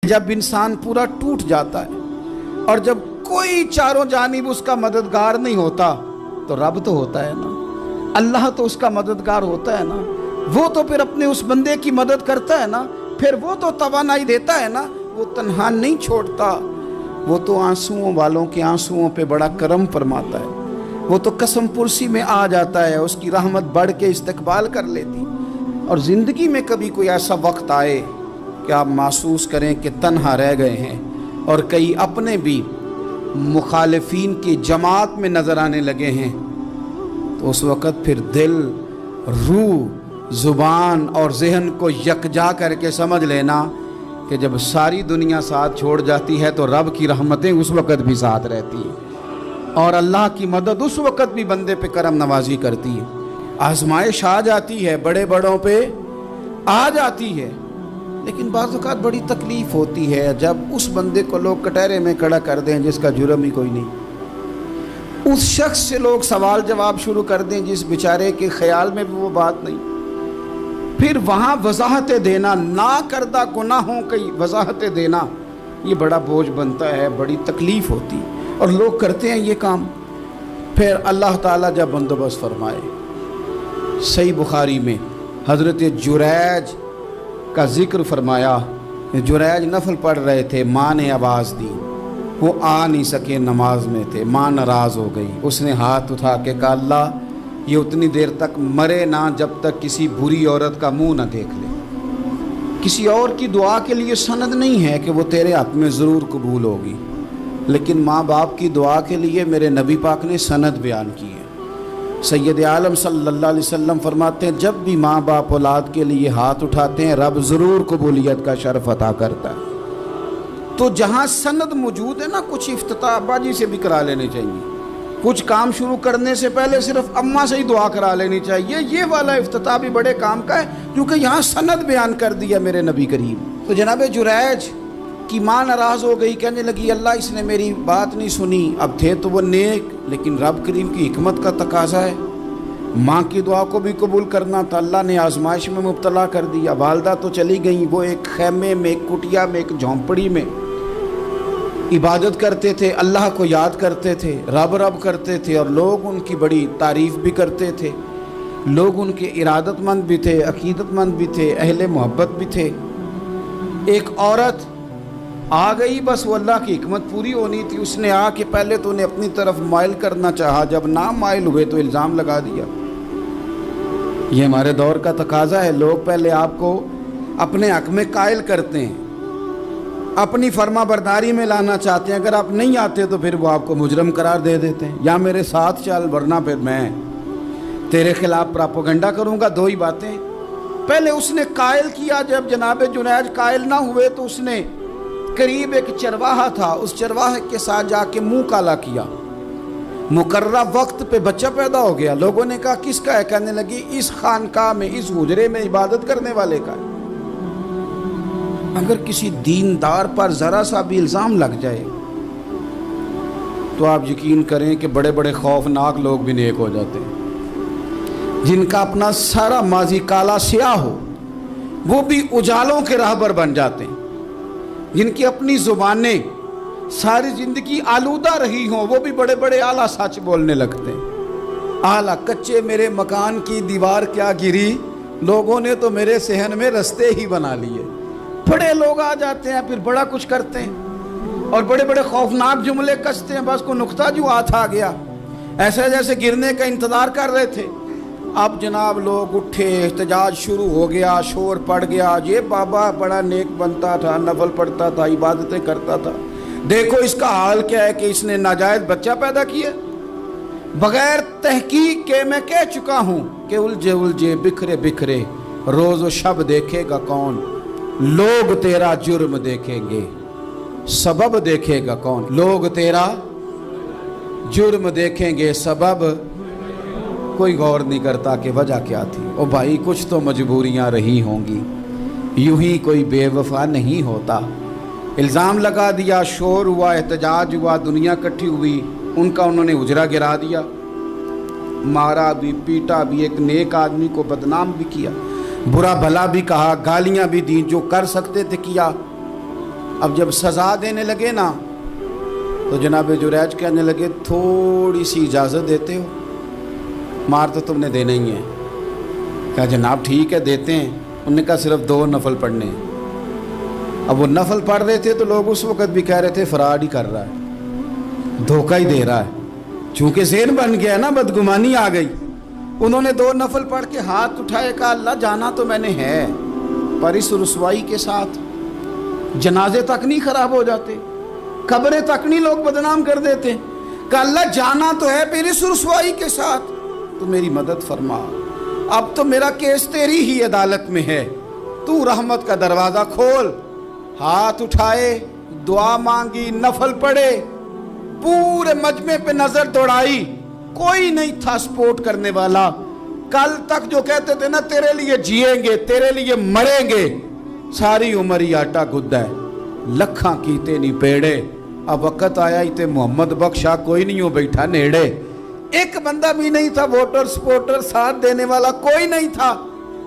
جب انسان پورا ٹوٹ جاتا ہے اور جب کوئی چاروں جانب اس کا مددگار نہیں ہوتا تو رب تو ہوتا ہے نا، اللہ تو اس کا مددگار ہوتا ہے نا، وہ تو پھر اپنے اس بندے کی مدد کرتا ہے نا، پھر وہ تو توانائی دیتا ہے نا، وہ تنہا نہیں چھوڑتا، وہ تو آنسوؤں والوں کے آنسوؤں پہ بڑا کرم فرماتا ہے، وہ تو قسم پرسی میں آ جاتا ہے، اس کی رحمت بڑھ کے استقبال کر لیتی۔ اور زندگی میں کبھی کوئی ایسا وقت آئے کہ آپ محسوس کریں کہ تنہا رہ گئے ہیں اور کئی اپنے بھی مخالفین کی جماعت میں نظر آنے لگے ہیں، تو اس وقت پھر دل، روح، زبان اور ذہن کو یکجا کر کے سمجھ لینا کہ جب ساری دنیا ساتھ چھوڑ جاتی ہے تو رب کی رحمتیں اس وقت بھی ساتھ رہتی ہیں، اور اللہ کی مدد اس وقت بھی بندے پہ کرم نوازی کرتی ہے۔ آزمائش آ جاتی ہے، بڑے بڑوں پہ آ جاتی ہے، لیکن بعض اوقات بڑی تکلیف ہوتی ہے جب اس بندے کو لوگ کٹہرے میں کھڑا کر دیں جس کا جرم ہی کوئی نہیں، اس شخص سے لوگ سوال جواب شروع کر دیں جس بیچارے کے خیال میں بھی وہ بات نہیں، پھر وہاں وضاحتیں دینا، نہ کردہ گناہوں کی وضاحتیں دینا، یہ بڑا بوجھ بنتا ہے، بڑی تکلیف ہوتی، اور لوگ کرتے ہیں یہ کام۔ پھر اللہ تعالیٰ جب بندوبست فرمائے، صحیح بخاری میں حضرت جریج کا ذکر فرمایا، جریج نفل پڑھ رہے تھے، ماں نے آواز دی، وہ آ نہیں سکے، نماز میں تھے، ماں ناراض ہو گئی، اس نے ہاتھ اٹھا کے کہا اللہ یہ اتنی دیر تک مرے نہ جب تک کسی بری عورت کا منہ نہ دیکھ لے۔ کسی اور کی دعا کے لیے سند نہیں ہے کہ وہ تیرے حق میں ضرور قبول ہوگی، لیکن ماں باپ کی دعا کے لیے میرے نبی پاک نے سند بیان کی ہے۔ سید عالم صلی اللہ علیہ وسلم فرماتے ہیں جب بھی ماں باپ اولاد کے لیے ہاتھ اٹھاتے ہیں رب ضرور قبولیت کا شرف عطا کرتا ہے۔ تو جہاں سند موجود ہے نا، کچھ افتتاح باجی سے بھی کرا لینے چاہیے، کچھ کام شروع کرنے سے پہلے صرف اماں سے ہی دعا کرا لینی چاہیے، یہ والا افتتاح بھی بڑے کام کا ہے کیونکہ یہاں سند بیان کر دیا میرے نبی کریم۔ تو جناب جریج کی ماں ناراض ہو گئی، کہنے لگی اللہ اس نے میری بات نہیں سنی، اب تھے تو وہ نیک، لیکن رب کریم کی حکمت کا تقاضا ہے، ماں کی دعا کو بھی قبول کرنا تھا، اللہ نے آزمائش میں مبتلا کر دیا۔ والدہ تو چلی گئیں، وہ ایک خیمے میں، ایک کٹیا میں، ایک جھونپڑی میں عبادت کرتے تھے، اللہ کو یاد کرتے تھے، رب رب کرتے تھے، اور لوگ ان کی بڑی تعریف بھی کرتے تھے، لوگ ان کے ارادت مند بھی تھے، عقیدت مند بھی تھے، اہل محبت بھی تھے۔ ایک عورت آ گئی، بس وہ اللہ کی حکمت پوری ہونی تھی، اس نے آ کے پہلے تو انہیں اپنی طرف مائل کرنا چاہا، جب نہ مائل ہوئے تو الزام لگا دیا۔ یہ ہمارے دور کا تقاضا ہے، لوگ پہلے آپ کو اپنے حق میں قائل کرتے ہیں، اپنی فرما برداری میں لانا چاہتے ہیں، اگر آپ نہیں آتے تو پھر وہ آپ کو مجرم قرار دے دیتے ہیں، یا میرے ساتھ چل ورنہ پھر میں تیرے خلاف پراپوگنڈا کروں گا۔ دو ہی باتیں، پہلے اس نے قائل کیا، جب جناب جنید قائل نہ ہوئے تو اس نے قریب ایک چرواہا تھا، اس چرواہے کے ساتھ جا کے منہ کالا کیا، مقررہ وقت پہ بچہ پیدا ہو گیا، لوگوں نے کہا کس کا ہے، کہنے لگی اس خانقاہ میں، اس حجرے میں عبادت کرنے والے کا ہے۔ اگر کسی دیندار پر ذرا سا بھی الزام لگ جائے تو آپ یقین کریں کہ بڑے بڑے خوفناک لوگ بھی نیک ہو جاتے ہیں، جن کا اپنا سارا ماضی کالا سیاہ ہو وہ بھی اجالوں کے راہبر بن جاتے ہیں، جن کی اپنی زبانیں ساری زندگی آلودہ رہی ہوں وہ بھی بڑے بڑے اعلیٰ سچ بولنے لگتے ہیں۔ اعلیٰ کچے میرے مکان کی دیوار کیا گری، لوگوں نے تو میرے صحن میں رستے ہی بنا لیے۔ بڑے لوگ آ جاتے ہیں، پھر بڑا کچھ کرتے ہیں اور بڑے بڑے خوفناک جملے کستے ہیں، بس کو نقطہ جو ہاتھ آ گیا، ایسے جیسے گرنے کا انتظار کر رہے تھے۔ اب جناب لوگ اٹھے، احتجاج شروع ہو گیا، شور پڑ گیا، یہ بابا بڑا نیک بنتا تھا، نفل پڑھتا تھا، عبادتیں کرتا تھا، دیکھو اس کا حال کیا ہے کہ اس نے ناجائز بچہ پیدا کیا۔ بغیر تحقیق کے میں کہہ چکا ہوں کہ الجھے الجھے بکھرے بکھرے روز و شب دیکھے گا کون، لوگ تیرا جرم دیکھیں گے، سبب دیکھے گا کون، لوگ تیرا جرم دیکھیں گے، سبب کوئی غور نہیں کرتا کہ وجہ کیا تھی۔ او بھائی کچھ تو مجبوریاں رہی ہوں گی، یوں ہی کوئی بے وفا نہیں ہوتا۔ الزام لگا دیا، شور ہوا، احتجاج ہوا، دنیا اکٹھی ہوئی، ان کا انہوں نے حجرہ گرا دیا، مارا بھی، پیٹا بھی، ایک نیک آدمی کو بدنام بھی کیا، برا بھلا بھی کہا، گالیاں بھی دیں، جو کر سکتے تھے کیا۔ اب جب سزا دینے لگے نا تو جناب جریج کہنے لگے تھوڑی سی اجازت دیتے ہو، مار تو تم نے دینا ہی ہے۔ کہا جناب ٹھیک ہے دیتے ہیں۔ انہوں نے کہا صرف 2 نفل پڑھنے ہیں۔ اب وہ نفل پڑھ رہے تھے تو لوگ اس وقت بھی کہہ رہے تھے فراڈ ہی کر رہا ہے، دھوکہ ہی دے رہا ہے، چونکہ ذہن بن گیا نا، بدگمانی آ گئی۔ انہوں نے 2 نفل پڑھ کے ہاتھ اٹھائے، کہا اللہ جانا تو میں نے ہے، پر اس رسوائی کے ساتھ جنازے تک نہیں خراب ہو جاتے، قبریں تک نہیں لوگ بدنام کر دیتے۔ کہا اللہ جانا تو ہے، پھر اس رسوائی کے ساتھ تو میری مدد فرما، اب تو میرا کیس تیری ہی عدالت میں ہے، تو رحمت کا دروازہ کھول۔ ہاتھ اٹھائے، دعا مانگی، نفل پڑھے، پورے مجمع پہ نظر دوڑائی، کوئی نہیں تھا سپورٹ کرنے والا۔ کل تک جو کہتے تھے نا تیرے لیے جیئیں گے، تیرے لیے مریں گے، ساری عمر ہی آٹا گدہ ہے، لکھاں کیتے نہیں پیڑے۔ اب وقت آیا ہی تے محمد بخشا کوئی نہیں ہو بیٹھا نیڑے، ایک بندہ بھی نہیں تھا، ووٹر سپورٹر ساتھ دینے والا کوئی نہیں تھا۔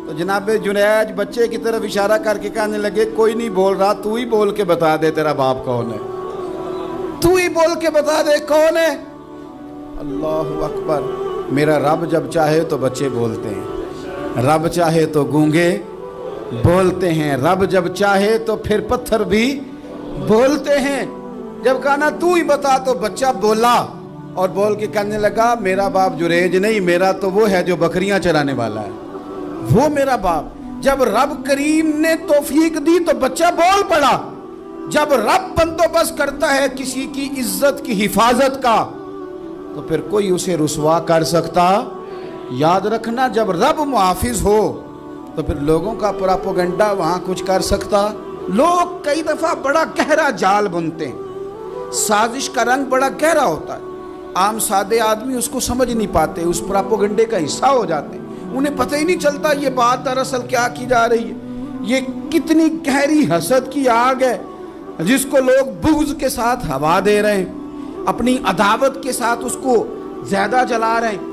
تو جناب جنید بچے کی طرف اشارہ کر کے کہنے لگے کوئی نہیں بول رہا، تو ہی بول کے بتا دے تیرا باپ کون ہے، تو ہی بول کے بتا دے کون ہے۔ اللہ اکبر۔ میرا رب جب چاہے تو بچے بولتے ہیں، رب چاہے تو گونگے بولتے ہیں، رب جب چاہے تو پھر پتھر بھی بولتے ہیں۔ جب کہا نا تو ہی بتا تو بچہ بولا، اور بول کے کہنے لگا میرا باپ جریج نہیں، میرا تو وہ ہے جو بکریاں چرانے والا ہے، وہ میرا باپ۔ جب رب کریم نے توفیق دی تو بچہ بول پڑا۔ جب رب بندوبست کرتا ہے کسی کی عزت کی حفاظت کا تو پھر کوئی اسے رسوا کر سکتا؟ یاد رکھنا جب رب محافظ ہو تو پھر لوگوں کا پراپوگنڈا وہاں کچھ کر سکتا؟ لوگ کئی دفعہ بڑا گہرا جال بنتے ہیں، سازش کا رنگ بڑا گہرا ہوتا ہے، عام سادے آدمی اس کو سمجھ نہیں پاتے، اس پراپوگنڈے کا حصہ ہو جاتے ہیں، انہیں پتہ ہی نہیں چلتا یہ بات دراصل کیا کی جا رہی ہے۔ یہ کتنی گہری حسد کی آگ ہے جس کو لوگ بغض کے ساتھ ہوا دے رہے ہیں، اپنی عداوت کے ساتھ اس کو زیادہ جلا رہے ہیں۔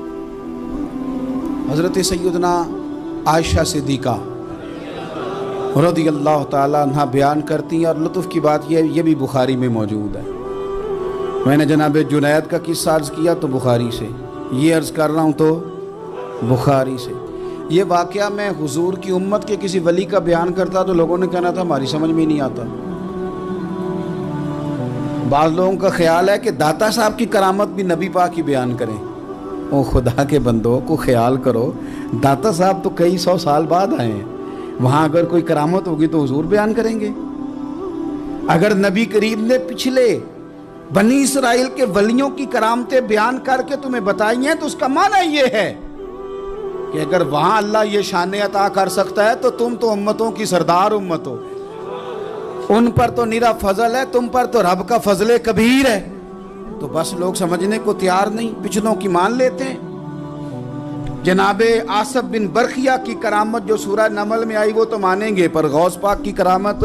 حضرت سیدنا عائشہ صدیقہ رضی اللہ تعالیٰ عنہ بیان کرتی ہیں، اور لطف کی بات یہ بھی بخاری میں موجود ہے۔ میں نے جناب جنید کا قصہ عرض کیا تو بخاری سے، یہ عرض کر رہا ہوں تو بخاری سے۔ یہ واقعہ میں حضور کی امت کے کسی ولی کا بیان کرتا تو لوگوں نے کہنا تھا ہماری سمجھ میں ہی نہیں آتا۔ بعض لوگوں کا خیال ہے کہ داتا صاحب کی کرامت بھی نبی پاک کی بیان کریں۔ او خدا کے بندوں کو خیال کرو، داتا صاحب تو کئی 100 سال بعد آئے ہیں، وہاں اگر کوئی کرامت ہوگی تو حضور بیان کریں گے۔ اگر نبی کریم نے پچھلے بنی اسرائیل کے ولیوں کی کرامتیں بیان کر کے تمہیں بتائی ہیں تو اس کا معنی یہ ہے کہ اگر وہاں اللہ یہ شان عطا کر سکتا ہے تو تم تو امتوں کی سردار امت ہو، ان پر تو نرا فضل ہے، تم پر تو رب کا فضل کبیر ہے۔ تو بس لوگ سمجھنے کو تیار نہیں، پچھلوں کی مان لیتے ہیں۔ جناب آصف بن برخیہ کی کرامت جو سورہ نمل میں آئی وہ تو مانیں گے، پر غوث پاک کی کرامت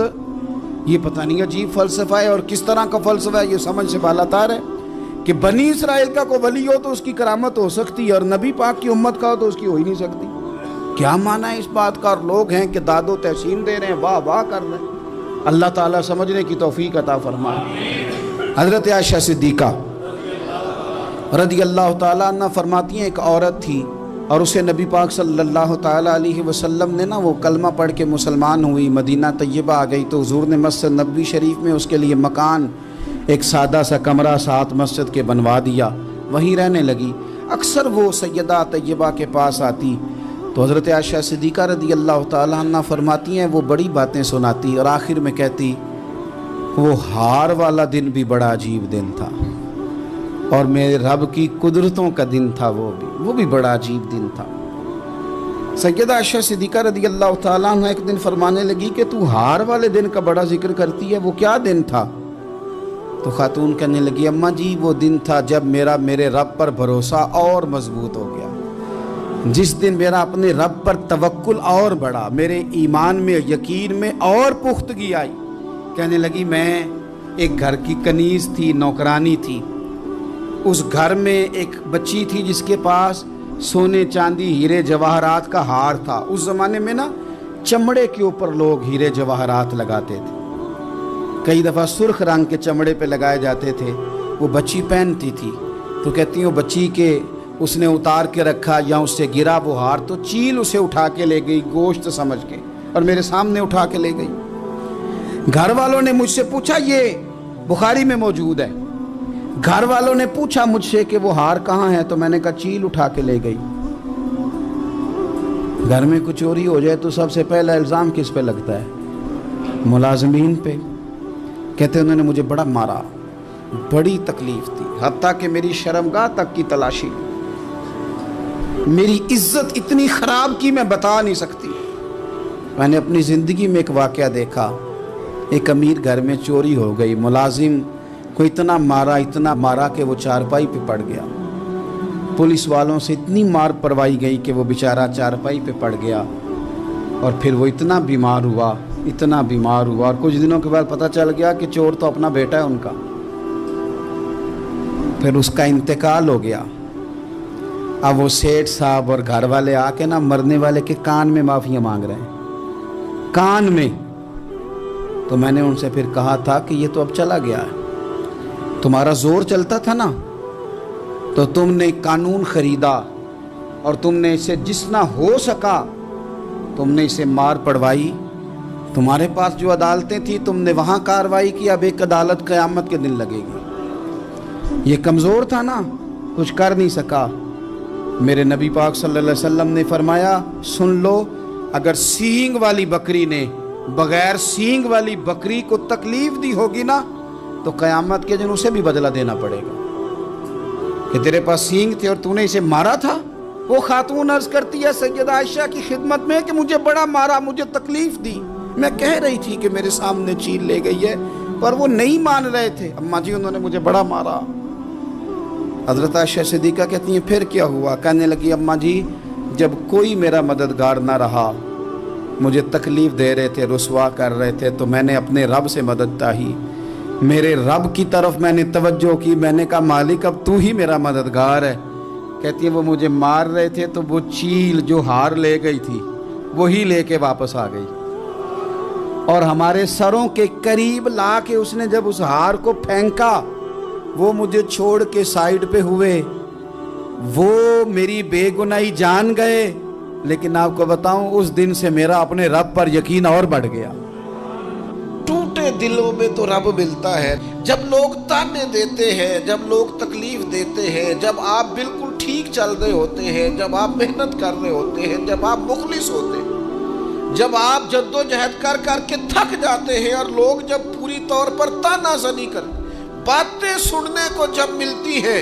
یہ پتہ نہیں عجیب فلسفہ ہے، اور کس طرح کا فلسفہ ہے یہ سمجھ سے بالاتر ہے کہ بنی اسرائیل کا کوئی ولی ہو تو اس کی کرامت ہو سکتی ہے، اور نبی پاک کی امت کا ہو تو اس کی ہو ہی نہیں سکتی۔ کیا معنی ہے اس بات کا؟ اور لوگ ہیں کہ داد و تحسین دے رہے ہیں، واہ واہ کر رہے ہیں۔ اللہ تعالیٰ سمجھنے کی توفیق عطا فرمائے۔ حضرت عائشہ صدیقہ رضی اللہ تعالیٰ عنہ فرماتی ہیں ایک عورت تھی اور اسے نبی پاک صلی اللہ تعالیٰ علیہ وسلم نے وہ کلمہ پڑھ کے مسلمان ہوئی، مدینہ طیبہ آ گئی تو حضور نے مسجد نبوی شریف میں اس کے لیے مکان، ایک سادہ سا کمرہ ساتھ مسجد کے بنوا دیا، وہیں رہنے لگی۔ اکثر وہ سیدہ طیبہ کے پاس آتی تو حضرت عائشہ صدیقہ رضی اللہ تعالیٰ عنہ فرماتی ہیں وہ بڑی باتیں سناتی اور آخر میں کہتی وہ ہار والا دن بھی بڑا عجیب دن تھا، اور میرے رب کی قدرتوں کا دن تھا، وہ بھی بڑا عجیب دن تھا۔ سیدہ عائشہ صدیقہ رضی اللہ تعالیٰ عنہ ایک دن فرمانے لگی کہ تو ہار والے دن کا بڑا ذکر کرتی ہے، وہ کیا دن تھا؟ تو خاتون کہنے لگی اماں جی وہ دن تھا جب میرے رب پر بھروسہ اور مضبوط ہو گیا، جس دن میرا اپنے رب پر توکل اور بڑھا، میرے ایمان میں یقین میں اور پختگی آئی۔ کہنے لگی میں ایک گھر کی کنیز تھی، نوکرانی تھی، اس گھر میں ایک بچی تھی جس کے پاس سونے چاندی ہیرے جواہرات کا ہار تھا۔ اس زمانے میں نا چمڑے کے اوپر لوگ ہیرے جواہرات لگاتے تھے، کئی دفعہ سرخ رنگ کے چمڑے پہ لگائے جاتے تھے، وہ بچی پہنتی تھی، تو کہتی ہیں وہ بچی کے اس نے اتار کے رکھا یا اس سے گرا وہ ہار، تو چیل اسے اٹھا کے لے گئی گوشت سمجھ کے، اور میرے سامنے اٹھا کے لے گئی۔ گھر والوں نے مجھ سے پوچھا، یہ بخاری میں موجود ہے، گھر والوں نے پوچھا مجھ سے کہ وہ ہار کہاں ہے، تو میں نے کہا چیل اٹھا کے لے گئی۔ گھر میں کچھ چوری ہو جائے تو سب سے پہلا الزام کس پہ لگتا ہے؟ ملازمین پہ۔ کہتے انہوں نے مجھے بڑا مارا، بڑی تکلیف تھی، حتیٰ کہ میری شرمگاہ تک کی تلاشی، میری عزت اتنی خراب کی میں بتا نہیں سکتی۔ میں نے اپنی زندگی میں ایک واقعہ دیکھا، ایک امیر گھر میں چوری ہو گئی، ملازم کو اتنا مارا کہ وہ چارپائی پہ پڑ گیا، پولیس والوں سے اتنی مار پروائی گئی کہ وہ بیچارہ چارپائی پہ پڑ گیا، اور پھر وہ اتنا بیمار ہوا، اور کچھ دنوں کے بعد پتہ چل گیا کہ چور تو اپنا بیٹا ہے ان کا۔ پھر اس کا انتقال ہو گیا۔ اب وہ سیٹھ صاحب اور گھر والے آ کے مرنے والے کے کان میں معافیاں مانگ رہے ہیں، کان میں۔ تو میں نے ان سے پھر کہا تھا کہ یہ تو اب چلا گیا ہے، تمہارا زور چلتا تھا نا، تو تم نے قانون خریدا اور تم نے اسے جتنا ہو سکا تم نے اسے مار پڑوائی، تمہارے پاس جو عدالتیں تھیں تم نے وہاں کارروائی کی، اب ایک عدالت قیامت کے دن لگے گی۔ یہ کمزور تھا نا، کچھ کر نہیں سکا۔ میرے نبی پاک صلی اللہ علیہ وسلم نے فرمایا، سن لو، اگر سینگ والی بکری نے بغیر سینگ والی بکری کو تکلیف دی ہوگی نا، تو قیامت کے دن اسے بھی بدلہ دینا پڑے گا کہ تیرے پاس سینگ تھے اور تو نے اسے مارا تھا۔ وہ خاتون عرض کرتی ہے سیدہ عائشہ کی خدمت میں کہ مجھے بڑا مارا، مجھے تکلیف دی، میں کہہ رہی تھی کہ میرے سامنے چیل لے گئی ہے، پر وہ نہیں مان رہے تھے، اماں جی انہوں نے مجھے بڑا مارا۔ حضرت عائشہ صدیقہ کہتی ہیں پھر کیا ہوا؟ کہنے لگی اماں جی جب کوئی میرا مددگار نہ رہا، مجھے تکلیف دے رہے تھے، رسوا کر رہے تھے، تو میں نے اپنے رب سے مدد چاہی، میرے رب کی طرف میں نے توجہ کی، میں نے کہا مالک اب تو ہی میرا مددگار ہے۔ کہتی ہے وہ مجھے مار رہے تھے تو وہ چیل جو ہار لے گئی تھی وہی لے کے واپس آ گئی، اور ہمارے سروں کے قریب لا کے اس نے جب اس ہار کو پھینکا، وہ مجھے چھوڑ کے سائیڈ پہ ہوئے، وہ میری بے گناہی جان گئے، لیکن آپ کو بتاؤں اس دن سے میرا اپنے رب پر یقین اور بڑھ گیا۔ ٹوٹے دلوں میں تو رب ملتا ہے، جب لوگ تانے دیتے ہیں، جب لوگ تکلیف دیتے ہیں، جب آپ بالکل ٹھیک چل رہے ہوتے ہیں، جب آپ محنت کر رہے ہوتے ہیں، جب آپ مخلص ہوتے ہیں، جب آپ جد و جہد کر کر کے تھک جاتے ہیں، اور لوگ جب پوری طور پر تانا زنی کر باتیں سننے کو جب ملتی ہے،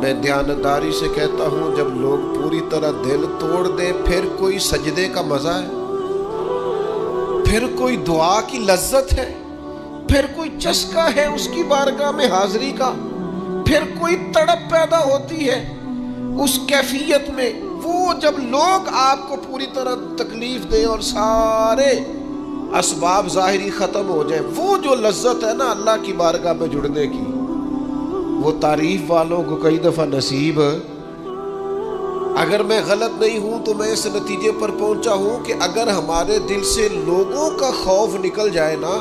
میں دیانتداری سے کہتا ہوں جب لوگ پوری طرح دل توڑ دیں، پھر کوئی سجدے کا مزہ ہے، پھر کوئی دعا کی لذت ہے، پھر کوئی چسکا ہے اس کی بارگاہ میں حاضری کا، پھر کوئی تڑپ پیدا ہوتی ہے اس کیفیت میں۔ وہ جب لوگ آپ کو پوری طرح تکلیف دیں اور سارے اسباب ظاہری ختم ہو جائے، وہ جو لذت ہے نا اللہ کی بارگاہ میں جڑنے کی، وہ تعریف والوں کو کئی دفعہ نصیب۔ اگر میں غلط نہیں ہوں تو میں اس نتیجے پر پہنچا ہوں کہ اگر ہمارے دل سے لوگوں کا خوف نکل جائے نا،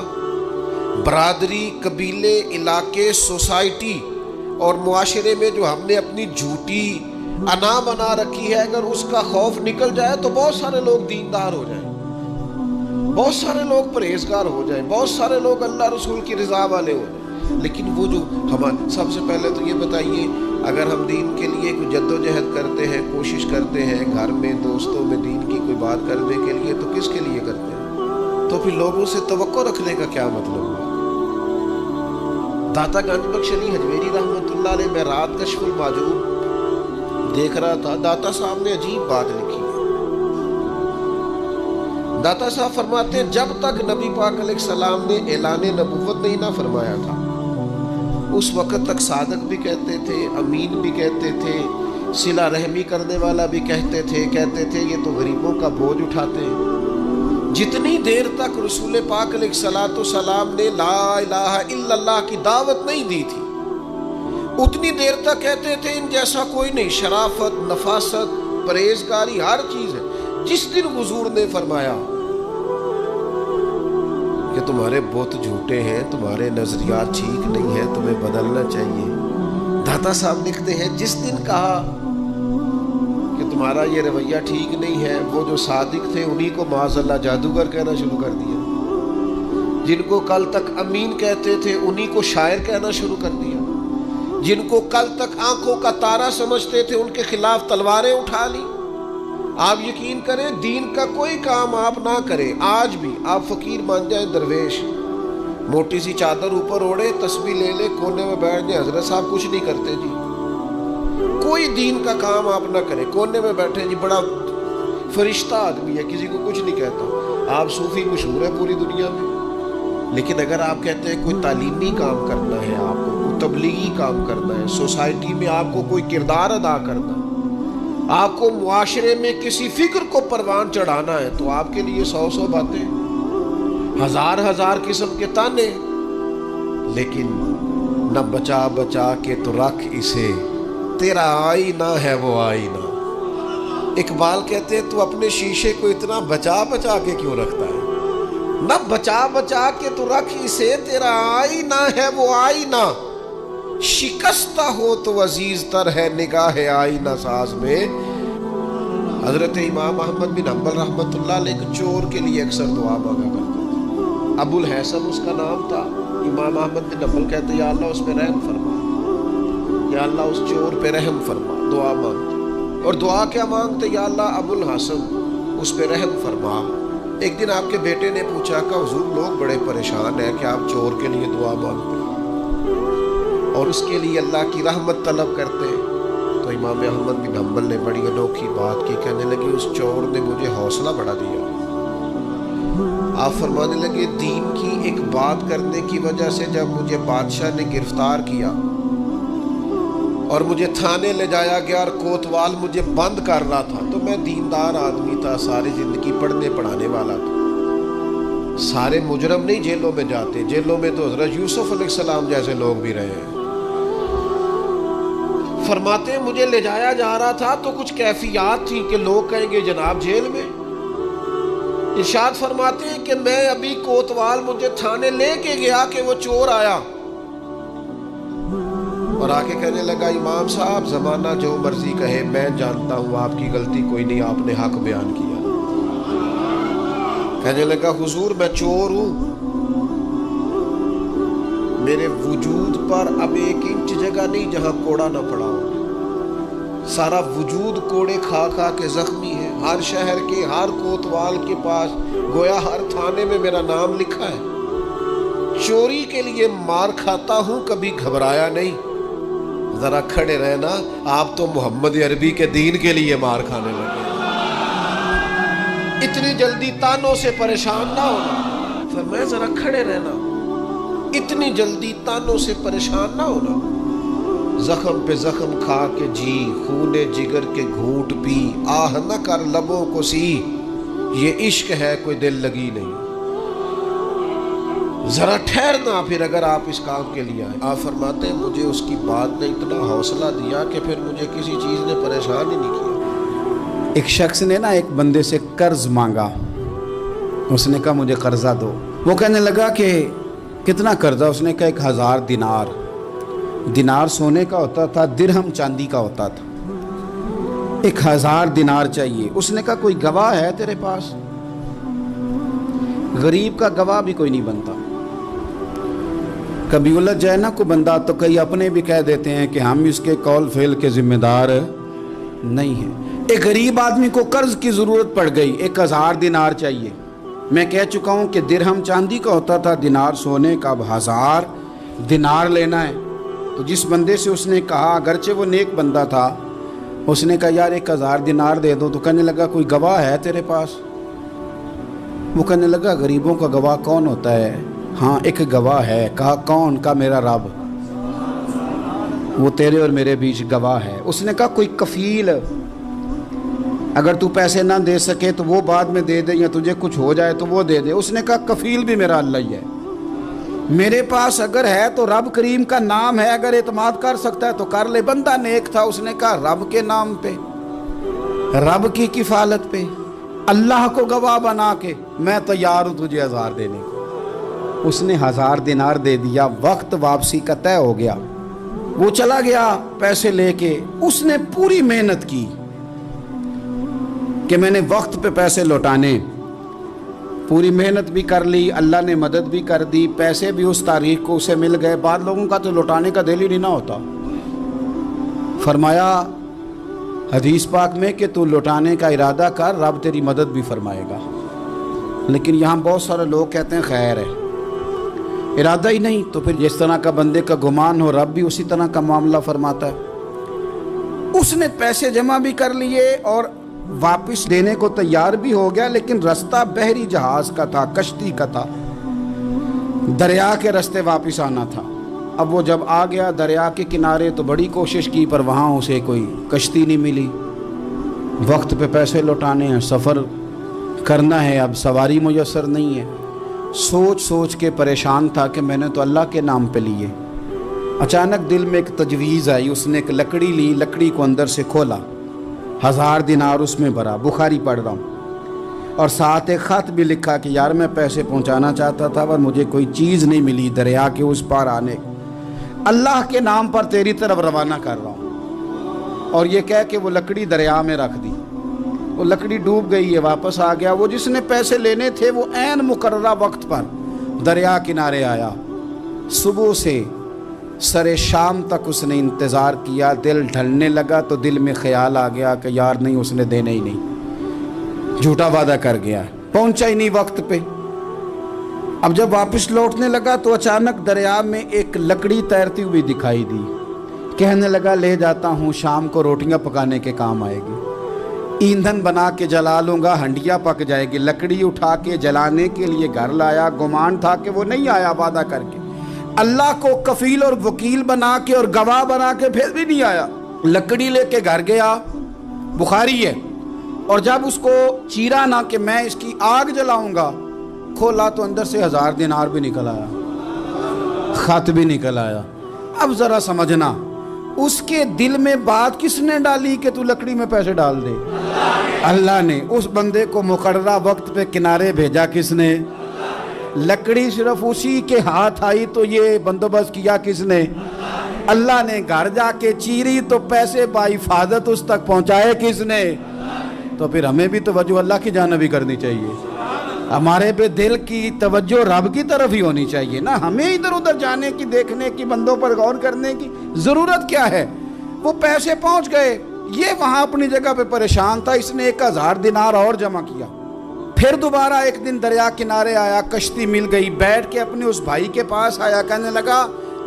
برادری، قبیلے، علاقے، سوسائٹی اور معاشرے میں جو ہم نے اپنی جھوٹی انا بنا رکھی ہے، اگر اس کا خوف نکل جائے تو بہت سارے لوگ دیندار ہو جائیں، بہت سارے لوگ پرہیزگار ہو جائیں، بہت سارے لوگ اللہ رسول کی رضا والے ہو جائیں۔ لیکن وہ جو سب سے پہلے تو یہ بتائیے، اگر ہم دین کے لیے کوئی جد و جہد کرتے ہیں، کوشش کرتے ہیں گھر میں دوستوں میں دین کی کوئی بات کرنے کے لیے، تو کس کے لیے کرتے ہیں؟ تو پھر لوگوں سے توقع رکھنے کا کیا مطلب ہوا؟ داتا گنج بخش علی حجویری رحمۃ اللہ علیہ، میں رات کشف المحجوب دیکھ رہا تھا، داتا صاحب نے عجیب بات لکھی ہے۔ داتا صاحب فرماتے ہیں جب تک نبی پاک علیہ السلام نے اعلان نبوت نہیں نہ فرمایا تھا، اس وقت تک صادق بھی کہتے تھے، امین بھی کہتے تھے، صلہ رحمی کرنے والا بھی کہتے تھے یہ تو غریبوں کا بوجھ اٹھاتے ہیں۔ جتنی دیر تک رسول پاک علیہ السلام نے لا الہ الا اللہ کی دعوت نہیں دی تھی، اتنی دیر تک کہتے تھے ان جیسا کوئی نہیں، شرافت، نفاست، پرہیزگاری ہر چیز ہے۔ جس دن حضور نے فرمایا کہ تمہارے بت جھوٹے ہیں، تمہارے نظریات ٹھیک نہیں ہیں، تمہیں بدلنا چاہیے۔ داتا صاحب لکھتے ہیں جس دن کہا کہ تمہارا یہ رویہ ٹھیک نہیں ہے، وہ جو صادق تھے انہی کو معاذ اللہ جادوگر کہنا شروع کر دیا، جن کو کل تک امین کہتے تھے انہی کو شاعر کہنا شروع کر دیا، جن کو کل تک آنکھوں کا تارا سمجھتے تھے ان کے خلاف تلواریں اٹھا لی۔ آپ یقین کریں دین کا کوئی کام آپ نہ کریں، آج بھی آپ فقیر مان جائیں درویش، موٹی سی چادر اوپر اوڑے، تسبیح لے لے، کونے میں بیٹھ جائیں، حضرت صاحب کچھ نہیں کرتے جی، کوئی دین کا کام آپ نہ کریں، کونے میں بیٹھے جی، بڑا فرشتہ آدمی ہے، کسی کو کچھ نہیں کہتا، آپ صوفی مشہور ہے پوری دنیا میں۔ لیکن اگر آپ کہتے ہیں کوئی تعلیمی کام کرنا ہے، آپ کو کوئی تبلیغی کام کرنا ہے، سوسائٹی میں آپ کو کوئی کردار ادا کرنا ہے، آپ کو معاشرے میں کسی فکر کو پروان چڑھانا ہے، تو آپ کے لیے 100 باتیں، ہزار قسم کے تانے، لیکن نہ بچا بچا کے تو رکھ اسے، تیرا آئینہ ہے وہ آئینہ۔ اقبال کہتے ہیں تو اپنے شیشے کو اتنا بچا بچا کے کیوں رکھتا ہے؟ نہ بچا بچا کے تو رکھ اسے، تیرا آئینہ ہے وہ آئینہ، شکستہ ہو تو عزیز تر ہے نگاہ آئینہ ساز میں۔ حضرت امام احمد بن حنبل رحمۃ اللہ علیہ ایک چور کے لیے اکثر دعا مانگا کرتے تھے، ابو الحسن اس کا نام تھا۔ امام احمد بن حنبل کہتے یا اللہ اس پہ رحم فرما، یا اللہ اس چور پہ رحم فرما، دعا مانگتے، اور دعا کیا مانگتے؟ یا اللہ ابو الحسن اس پہ رحم فرما۔ ایک دن آپ کے بیٹے نے پوچھا کہ حضور لوگ بڑے پریشان ہیں کہ آپ چور کے لیے دعا مانگتے ہیں اور اس کے لیے اللہ کی رحمت طلب کرتے ہیں۔ تو امام احمد بن حنبل نے بڑی انوکھی بات کی، کہنے لگے اس چور نے مجھے حوصلہ بڑھا دیا۔ آپ فرمانے لگے دین کی ایک بات کرنے کی وجہ سے جب مجھے بادشاہ نے گرفتار کیا اور مجھے تھانے لے جایا گیا اور کوتوال مجھے بند کر رہا تھا، تو میں دیندار آدمی تھا، ساری زندگی پڑھنے پڑھانے والا تھا۔ سارے مجرم نہیں جیلوں میں جاتے، جیلوں میں تو حضرت یوسف علیہ السلام جیسے لوگ بھی رہے ہیں۔ فرماتے ہیں مجھے لے جایا جا رہا تھا تو کچھ کیفیات تھی کہ لوگ کہیں گے جناب جیل میں۔ ارشاد فرماتے ہیں کہ میں ابھی کوتوال مجھے تھانے لے کے گیا کہ وہ چور آیا اور آ کے کہنے لگا امام صاحب زمانہ جو مرضی کہے، میں جانتا ہوں آپ کی غلطی کوئی نہیں، آپ نے حق بیان کیا۔ کہنے لگا حضور میں چور ہوں، میرے وجود پر اب 1 انچ جگہ نہیں جہاں کوڑا نہ پڑا ہو، سارا وجود کوڑے کھا کھا کے زخمی ہے، ہر شہر کے ہر کوتوال کے پاس گویا ہر تھانے میں میرا نام لکھا ہے، چوری کے لیے مار کھاتا ہوں کبھی گھبرایا نہیں۔ ذرا کھڑے رہنا، آپ تو محمد عربی کے دین کے لیے مار کھانے لگے، اتنی جلدی تانوں سے پریشان نہ ہونا۔ فرمایا ذرا کھڑے رہنا، اتنی جلدی تانوں سے پریشان نہ ہونا، زخم پہ زخم کھا کے جی، خون جگر کے گھونٹ پی، آہ نہ کر لبوں کو سی، یہ عشق ہے کوئی دل لگی نہیں۔ ذرا ٹھہرنا پھر اگر آپ اس کام کے لیے آئے۔ آپ فرماتے ہیں مجھے اس کی بات نے اتنا حوصلہ دیا کہ پھر مجھے کسی چیز نے پریشان ہی نہیں کیا۔ ایک شخص نے نا ایک بندے سے قرض مانگا، اس نے کہا مجھے قرضہ دو۔ وہ کہنے لگا کہ کتنا قرضہ؟ اس نے کہا 1000 دینار۔ دینار سونے کا ہوتا تھا، درہم چاندی کا ہوتا تھا۔ 1000 دینار چاہیے۔ اس نے کہا کوئی گواہ ہے تیرے پاس؟ غریب کا گواہ بھی کوئی نہیں بنتا، کبھی الجھ جائے نا کوئی بندہ تو کئی اپنے بھی کہہ دیتے ہیں کہ ہم اس کے قول فعل کے ذمہ دار نہیں ہیں۔ ایک غریب آدمی کو قرض کی ضرورت پڑ گئی، 1000 دینار چاہیے۔ میں کہہ چکا ہوں کہ درہم چاندی کا ہوتا تھا، دینار سونے کا، اب 1000 دینار لینا ہے۔ تو جس بندے سے اس نے کہا، اگرچہ وہ نیک بندہ تھا، اس نے کہا یار 1000 دینار دے دو۔ تو کہنے لگا کوئی گواہ ہے تیرے پاس؟ وہ کہنے لگا غریبوں کا گواہ کون ہوتا ہے؟ ہاں ایک گواہ ہے۔ کہا کون؟ کا میرا رب، وہ تیرے اور میرے بیچ گواہ ہے۔ اس نے کہا کوئی کفیل، اگر تو پیسے نہ دے سکے تو وہ بعد میں دے دے، یا تجھے کچھ ہو جائے تو وہ دے دے۔ اس نے کہا کفیل بھی میرا اللہ ہی ہے، میرے پاس اگر ہے تو رب کریم کا نام ہے، اگر اعتماد کر سکتا ہے تو کر لے۔ بندہ نیک تھا، اس نے کہا رب کے نام پہ، رب کی کفالت پہ، اللہ کو گواہ بنا کے میں تیار ہوں تجھے 1000 دینے کو۔ اس نے 1000 دینار دے دیا، وقت واپسی کا طے ہو گیا، وہ چلا گیا پیسے لے کے۔ اس نے پوری محنت کی کہ میں نے وقت پہ پیسے لوٹانے، پوری محنت بھی کر لی، اللہ نے مدد بھی کر دی، پیسے بھی اس تاریخ کو اسے مل گئے۔ بعض لوگوں کا تو لوٹانے کا دل ہی نہیں نہ ہوتا۔ فرمایا حدیث پاک میں کہ تو لوٹانے کا ارادہ کر، رب تیری مدد بھی فرمائے گا۔ لیکن یہاں بہت سارے لوگ کہتے ہیں خیر ہے، ارادہ ہی نہیں، تو پھر جس طرح کا بندے کا گمان ہو رب بھی اسی طرح کا معاملہ فرماتا ہے۔ اس نے پیسے جمع بھی کر لیے اور واپس دینے کو تیار بھی ہو گیا، لیکن رستہ بحری جہاز کا تھا، کشتی کا تھا، دریا کے رستے واپس آنا تھا۔ اب وہ جب آ گیا دریا کے کنارے تو بڑی کوشش کی، پر وہاں اسے کوئی کشتی نہیں ملی۔ وقت پہ پیسے لوٹانے ہیں، سفر کرنا ہے، اب سواری میسر نہیں ہے۔ سوچ سوچ کے پریشان تھا کہ میں نے تو اللہ کے نام پہ لیے۔ اچانک دل میں ایک تجویز آئی، اس نے ایک لکڑی لی، لکڑی کو اندر سے کھولا، 1000 دینار اس میں بھرا، بخاری پڑھ رہا ہوں، اور ساتھ ایک خط بھی لکھا کہ یار میں پیسے پہنچانا چاہتا تھا پر مجھے کوئی چیز نہیں ملی دریا کے اس پار آنے، اللہ کے نام پر تیری طرف روانہ کر رہا ہوں۔ اور یہ کہہ کہ وہ لکڑی دریا میں رکھ دی، وہ لکڑی ڈوب گئی ہے، واپس آ گیا۔ وہ جس نے پیسے لینے تھے وہ عین مقررہ وقت پر دریا کنارے آیا۔ صبح سے سر شام تک اس نے انتظار کیا، دل ڈھلنے لگا تو دل میں خیال آ گیا کہ یار نہیں، اس نے دینے ہی نہیں، جھوٹا وعدہ کر گیا، پہنچا ہی نہیں وقت پہ۔ اب جب واپس لوٹنے لگا تو اچانک دریا میں ایک لکڑی تیرتی ہوئی دکھائی دی، کہنے لگا لے جاتا ہوں، شام کو روٹیاں پکانے کے کام آئے گی، ایندھن بنا کے جلا لوں گا، ہنڈیا پک جائے گی۔ لکڑی اٹھا کے جلانے کے لیے گھر لایا، گمان تھا کہ وہ نہیں آیا وعدہ کر کے، اللہ کو کفیل اور وکیل بنا کے اور گواہ بنا کے پھر بھی نہیں آیا۔ لکڑی لے کے گھر گیا، بخاری ہے، اور جب اس کو چیرا نہ کہ میں اس کی آگ جلاؤں گا، کھولا تو اندر سے 1000 دینار بھی نکل آیا، خط بھی نکل آیا۔ اب ذرا سمجھنا، اس کے دل میں بات کس نے ڈالی کہ تو لکڑی میں پیسے ڈال دے؟ اللہ نے۔ اس بندے کو مقررہ وقت پہ کنارے بھیجا کس نے؟ لکڑی صرف اسی کے ہاتھ آئی تو یہ بندوبست کیا کس نے؟ اللہ نے۔ گھر جا کے چیری تو پیسے بحفاظت اس تک پہنچائے کس نے؟ تو پھر ہمیں بھی توجہ اللہ کی جانب ہی کرنی چاہیے، ہمارے پہ دل کی توجہ رب کی طرف ہی ہونی چاہیے نا، ہمیں ادھر ادھر جانے کی، دیکھنے کی، بندوں پر غور کرنے کی ضرورت کیا ہے؟ وہ پیسے پہنچ گئے، یہ وہاں اپنی جگہ پہ پریشان تھا، اس نے 1000 دینار اور جمع کیا۔ پھر دوبارہ ایک دن دریا کنارے آیا، کشتی مل گئی، بیٹھ کے اپنے اس بھائی کے پاس آیا، کہنے لگا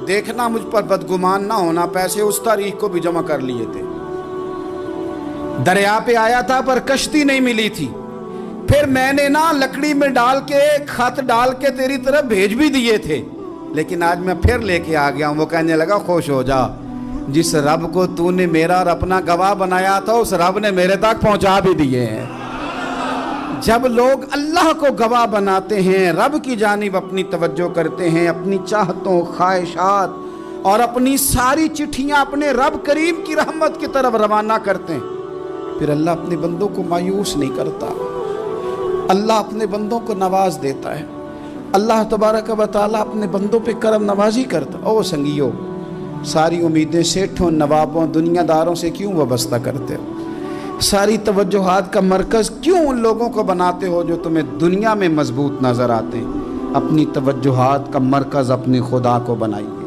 دیکھنا مجھ پر بدگمان نہ ہونا، پیسے اس تاریخ کو بھی جمع کر لیے تھے، دریا پہ آیا تھا پر کشتی نہیں ملی تھی، پھر میں نے نا لکڑی میں ڈال کے خط ڈال کے تیری طرف بھیج بھی دیے تھے، لیکن آج میں پھر لے کے آ گیا ہوں۔ وہ کہنے لگا خوش ہو جا، جس رب کو تو نے میرا اور اپنا گواہ بنایا تھا اس رب نے میرے تک پہنچا بھی دیے ہیں۔ جب لوگ اللہ کو گواہ بناتے ہیں، رب کی جانب اپنی توجہ کرتے ہیں، اپنی چاہتوں، خواہشات اور اپنی ساری چٹھیاں اپنے رب کریم کی رحمت کی طرف روانہ کرتے ہیں، پھر اللہ اپنے بندوں کو مایوس نہیں کرتا، اللہ اپنے بندوں کو نواز دیتا ہے، اللہ تبارک و تعالیٰ اپنے بندوں پہ کرم نوازی کرتا۔ او سنگیو، ساری امیدیں سیٹھوں، نوابوں، دنیا داروں سے کیوں وابستہ کرتے ہو؟ ساری توجہات کا مرکز کیوں ان لوگوں کو بناتے ہو جو تمہیں دنیا میں مضبوط نظر آتے ہیں؟ اپنی توجہات کا مرکز اپنے خدا کو بنائیے،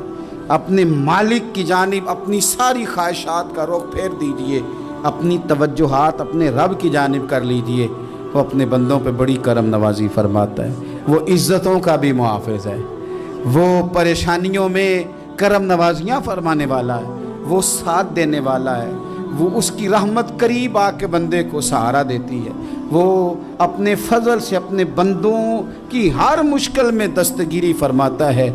اپنے مالک کی جانب اپنی ساری خواہشات کا رخ پھیر دیجئے، اپنی توجہات اپنے رب کی جانب کر لیجئے، وہ اپنے بندوں پہ بڑی کرم نوازی فرماتا ہے، وہ عزتوں کا بھی محافظ ہے، وہ پریشانیوں میں کرم نوازیاں فرمانے والا ہے، وہ ساتھ دینے والا ہے، وہ اس کی رحمت قریب آ کے بندے کو سہارا دیتی ہے، وہ اپنے فضل سے اپنے بندوں کی ہر مشکل میں دستگیری فرماتا ہے۔